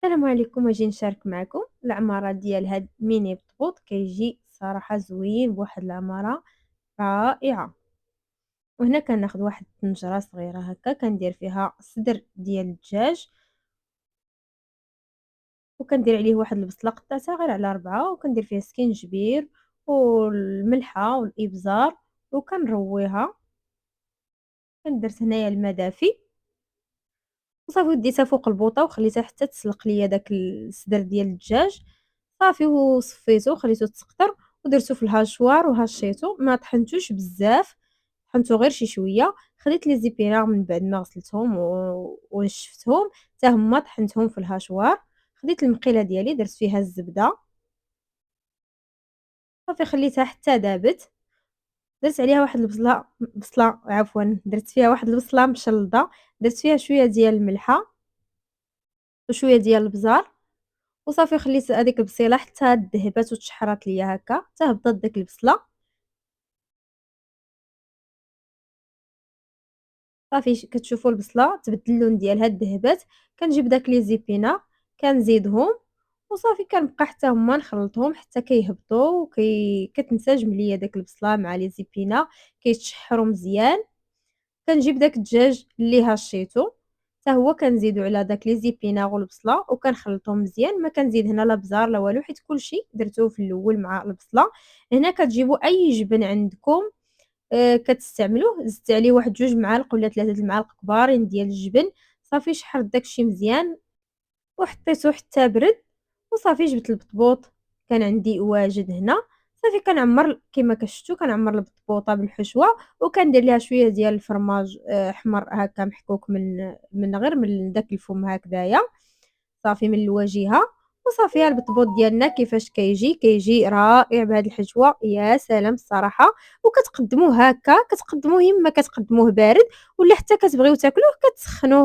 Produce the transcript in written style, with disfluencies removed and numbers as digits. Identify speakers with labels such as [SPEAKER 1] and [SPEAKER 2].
[SPEAKER 1] السلام عليكم، أجي نشارك معكم العمارة ديال هاد ميني بطبوط. كيجي صراحة زوين بواحد العمارة رائعة. وهنا كناخد واحد الطنجرة صغيرة هكا كندير فيها صدر ديال الدجاج، وكندير عليه واحد البصلة قطعتها غير على 4، وكندير فيها سكينجبير والملحة والإبزار، وكنرويها. درت هنايا الماء دافي وصافي وديتها فوق البوطة وخليتها حتى تسلق ليا داك الصدر ديال الدجاج. صافي وصفيتو وخليتو تسقطر ودرتو في الهاشوار وهشيتو، ما طحنتوش بزاف، طحنتو غير شي شوية. خديت لي زيبيرا من بعد ما غسلتهم ونشفتهم حتى هما طحنتهم في الهاشوار. خديت المقيلة ديالي درت فيها الزبدة، صافي خليتها حتى دابت. درت عليها واحد بصلة عفوا، درت فيها واحد البصلة مشلضة، درت فيها شوية ديال الملحة وشوية ديال البزار، وصافي خليت هذيك البصيلة حتى دهبات وتشحرات ليا هكا حتى هبطت ديك البصلة. صافي كتشوفوا البصلة تبدل اللون ديالها دهبات. كنجيب داك لي زيبينا كنزيدهم، وصافي كنبقى حتى هما نخلطهم حتى كيهبطوا كتنسجم ليا داك البصلة مع لي زيبينا، كيتشحروا مزيان. كنجيب داك الدجاج اللي هشيتو حتى هو كنزيدو على داك لي زيبينار والبصلة وكنخلطهم مزيان. ما كنزيد هنا لا بزار لا والو حيت كلشي درتوه في الاول مع البصلة. هنا كتجيبوا اي جبن عندكم كتستعملوه، زدت عليه واحد 2 معالق ولا 3 د المعالق كبارين ديال الجبن. صافي شحرت داكشي مزيان وحطيته حتى برد، وصافي جبت البطبوط كان عندي واجد هنا. صافي كنعمر كما كشفتوا كنعمر البطبوطه بالحشوه، وكندير ليها شويه ديال الفرماج احمر هكا محكوك من غير من داك الفم هكذايا، صافي من الواجهه. وصافي ها البطبوط ديالنا كيفاش كيجي رائع بهاد الحشوه، يا سلام الصراحه. وكتقدموه هكا، كتقدموه يما كتقدموه بارد، ولا حتى كتبغيو تاكلوه كتسخنوه